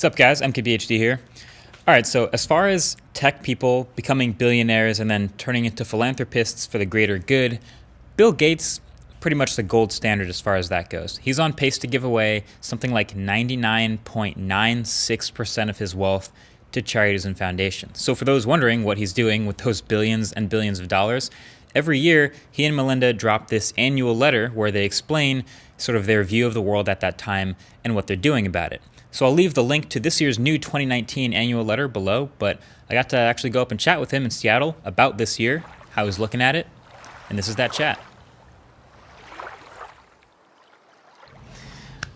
What's up, guys? MKBHD here. All right, so as far as tech people becoming billionaires and then turning into philanthropists for the greater good, Bill Gates, pretty much the gold standard as far as that goes. He's on pace to give away something like 99.96% of his wealth to charities and foundations. So for those wondering what he's doing with those billions and billions of dollars, every year he and Melinda drop this annual letter where they explain sort of their view of the world at that time and what they're doing about it. So I'll leave the link to this year's new 2019 annual letter below, but I got to actually go up and chat with him in Seattle about this year, how he's looking at it, and this is that chat.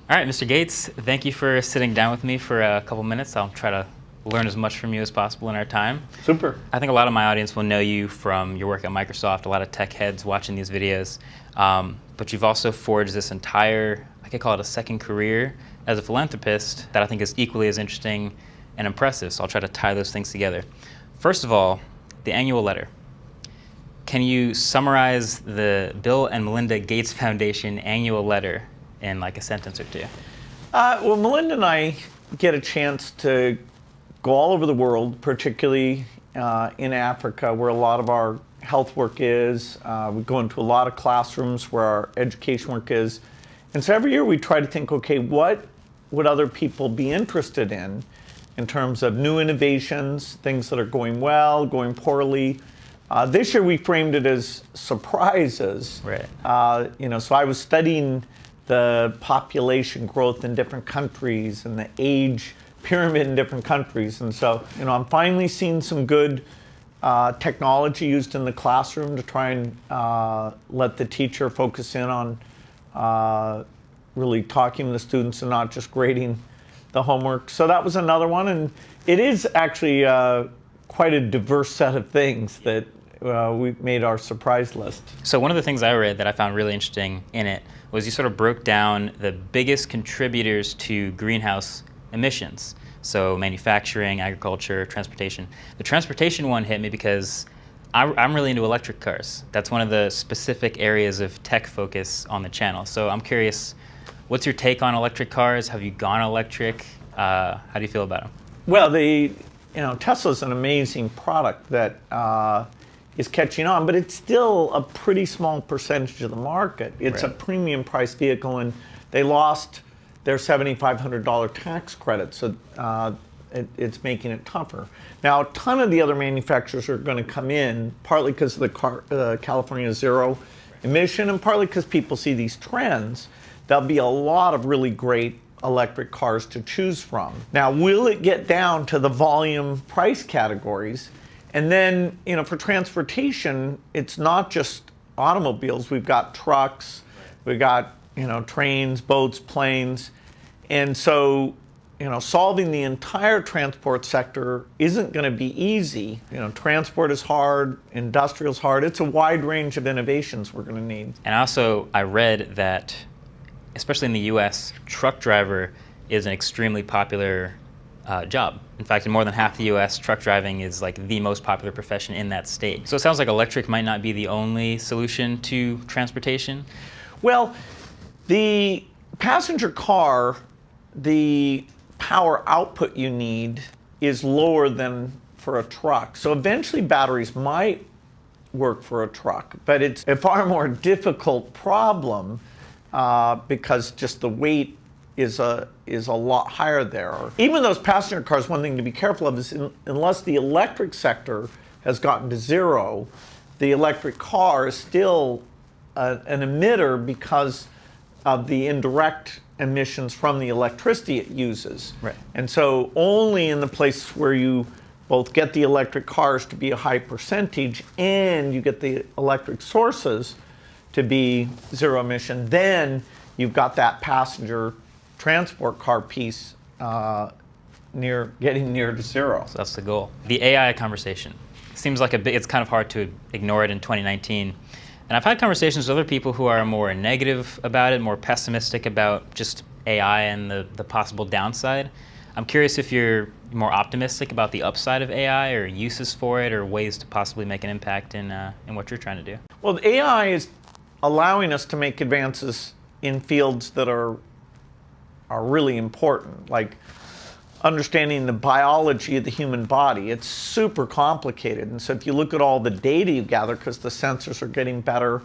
All right, Mr. Gates, thank you for sitting down with me for a couple minutes. I'll try to learn as much from you as possible in our time. Super. I think a lot of my audience will know you from your work at Microsoft, a lot of tech heads watching these videos, but you've also forged this entire, I could call it a second career as a philanthropist that I think is equally as interesting and impressive. So I'll try to tie those things together. First of all, the annual letter. Can you summarize the Bill and Melinda Gates Foundation annual letter in like a sentence or two? Well, Melinda and I get a chance to go all over the world, particularly in Africa, where a lot of our health work is. We go into a lot of classrooms where our education work is. And so every year we try to think, okay, what would other people be interested in terms of new innovations, things that are going well, going poorly. This year we framed it as surprises. Right. So I was studying the population growth in different countries and the age pyramid in different countries. And so, I'm finally seeing some good technology used in the classroom to try and let the teacher focus in on really talking to the students and not just grading the homework. So that was another one. And it is actually quite a diverse set of things that we made our surprise list. So one of the things I read that I found really interesting in it was you sort of broke down the biggest contributors to greenhouse emissions. So manufacturing, agriculture, transportation. The transportation one hit me because I'm really into electric cars. That's one of the specific areas of tech focus on the channel. So I'm curious, what's your take on electric cars? Have you gone electric? How do you feel about them? Well, Tesla's an amazing product that is catching on, but it's still a pretty small percentage of the market. It's Right. a premium price vehicle, and they lost their $7,500 tax credit, so it's making it tougher. Now, a ton of the other manufacturers are going to come in, partly because of the California zero emission, and partly because people see these trends. There'll be a lot of really great electric cars to choose from. Now, will it get down to the volume price categories? And then, for transportation, it's not just automobiles. We've got trucks, we've got, trains, boats, planes. And so, solving the entire transport sector isn't going to be easy. Transport is hard, industrial is hard. It's a wide range of innovations we're going to need. And also, I read that, especially in the US, truck driver is an extremely popular job. In fact, in more than half the US, truck driving is like the most popular profession in that state. So it sounds like electric might not be the only solution to transportation. Well, the passenger car, the power output you need is lower than for a truck. So eventually batteries might work for a truck, but it's a far more difficult problem because just the weight is a lot higher there. Even those passenger cars, one thing to be careful of is unless the electric sector has gotten to zero, the electric car is still an emitter because of the indirect emissions from the electricity it uses. Right. And so only in the place where you both get the electric cars to be a high percentage and you get the electric sources to be zero emission, then you've got that passenger transport car piece getting near to zero. So that's the goal. The AI conversation seems like it's kind of hard to ignore it in 2019. And I've had conversations with other people who are more negative about it, more pessimistic about just AI and the possible downside. I'm curious if you're more optimistic about the upside of AI or uses for it or ways to possibly make an impact in what you're trying to do. Well, the AI is allowing us to make advances in fields that are really important. Like understanding the biology of the human body. It's super complicated. And so if you look at all the data you gather, because the sensors are getting better,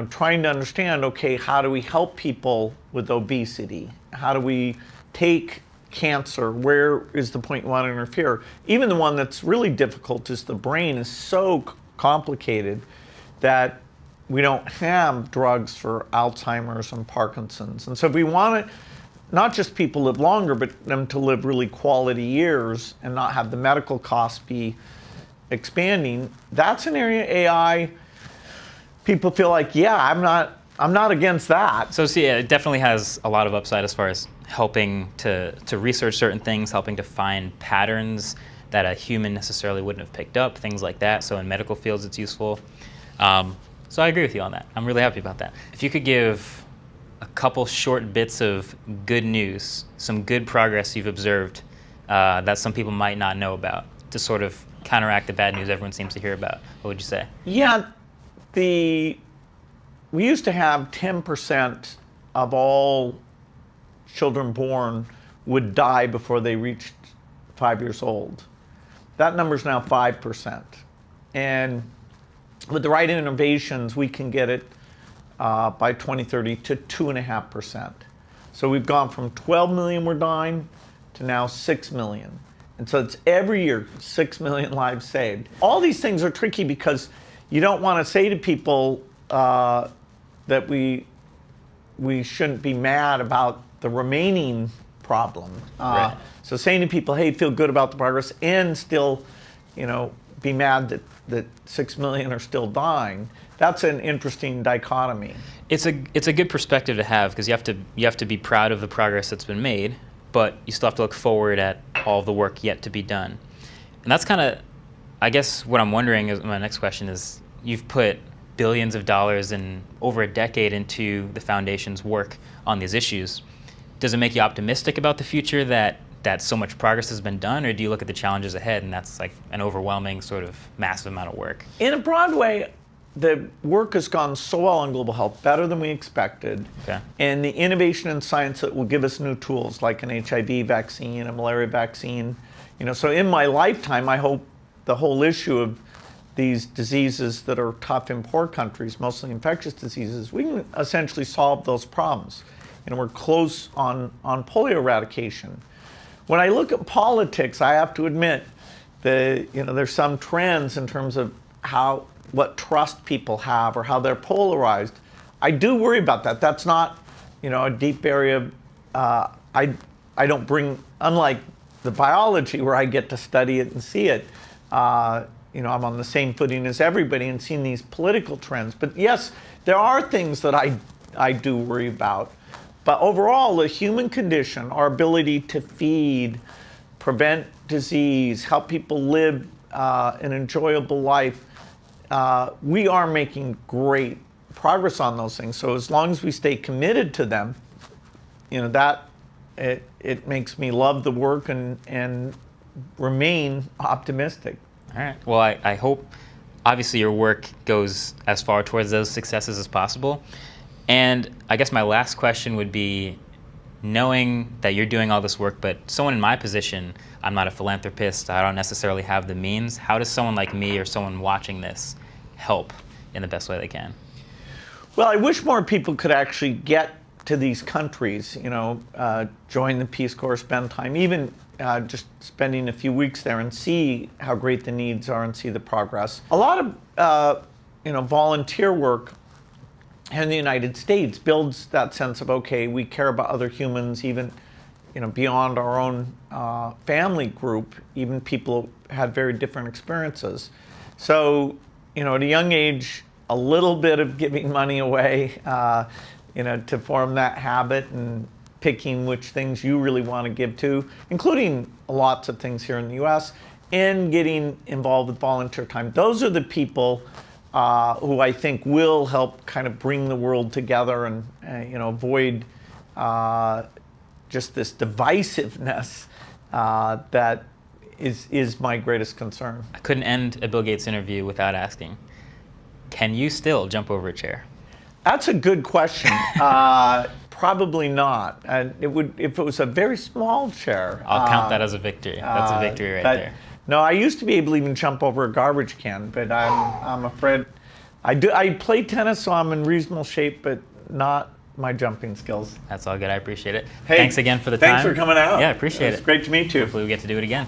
trying to understand, okay, how do we help people with obesity? How do we take cancer? Where is the point you want to interfere? Even the one that's really difficult is the brain is so complicated that we don't have drugs for Alzheimer's and Parkinson's. And so if we want to, not just people live longer, but them to live really quality years and not have the medical costs be expanding, that's an area AI, people feel like, yeah, I'm not against that. So see, it definitely has a lot of upside as far as helping to research certain things, helping to find patterns that a human necessarily wouldn't have picked up, things like that. So in medical fields, it's useful. So I agree with you on that. I'm really happy about that. If you could give a couple short bits of good news, some good progress you've observed that some people might not know about to sort of counteract the bad news everyone seems to hear about, what would you say? Yeah, we used to have 10% of all children born would die before they reached 5 years old. That number is now 5%. And with the right innovations, we can get it by 2030 to 2.5%. So we've gone from 12 million we're dying to now 6 million. And so it's every year, 6 million lives saved. All these things are tricky because you don't want to say to people that we shouldn't be mad about the remaining problem. Right. So saying to people, hey, feel good about the progress and still, be mad that 6 million are still dying, that's an interesting dichotomy. It's a good perspective to have because you have to be proud of the progress that's been made, but you still have to look forward at all the work yet to be done. And that's kind of, I guess what I'm wondering is, my next question is, you've put billions of dollars in over a decade into the foundation's work on these issues. Does it make you optimistic about the future that so much progress has been done, or do you look at the challenges ahead and that's like an overwhelming sort of massive amount of work? In a broad way, the work has gone so well on global health, better than we expected. Okay. And the innovation in science that will give us new tools like an HIV vaccine, a malaria vaccine. So in my lifetime, I hope the whole issue of these diseases that are tough in poor countries, mostly infectious diseases, we can essentially solve those problems. We're close on polio eradication. When I look at politics, I have to admit that there's some trends in terms of what trust people have or how they're polarized. I do worry about that. That's not a deep area. I don't bring, unlike the biology where I get to study it and see it. I'm on the same footing as everybody and seeing these political trends. But yes, there are things that I do worry about. But overall, the human condition, our ability to feed, prevent disease, help people live an enjoyable life, we are making great progress on those things. So as long as we stay committed to them, it makes me love the work and remain optimistic. All right. Well, I hope, obviously, your work goes as far towards those successes as possible. And I guess my last question would be, knowing that you're doing all this work, but someone in my position, I'm not a philanthropist, I don't necessarily have the means, how does someone like me or someone watching this help in the best way they can? Well, I wish more people could actually get to these countries, join the Peace Corps, spend time, even just spending a few weeks there and see how great the needs are and see the progress. A lot of volunteer work in the United States builds that sense of, okay, we care about other humans, even beyond our own family group, even people who had very different experiences. So, at a young age, a little bit of giving money away, to form that habit and picking which things you really want to give to, including lots of things here in the US, and getting involved with volunteer time. Those are the people who I think will help kind of bring the world together and avoid just this divisiveness that is my greatest concern. I couldn't end a Bill Gates interview without asking, can you still jump over a chair? That's a good question. Probably not. And it would, if it was a very small chair. I'll count that as a victory. That's a victory right but, there. No, I used to be able to even jump over a garbage can, but I'm afraid. I play tennis, so I'm in reasonable shape, but not my jumping skills. That's all good. I appreciate it. Hey, Thanks again for the time. Thanks for coming out. Yeah, appreciate it. It's great to meet you. Hopefully we get to do it again.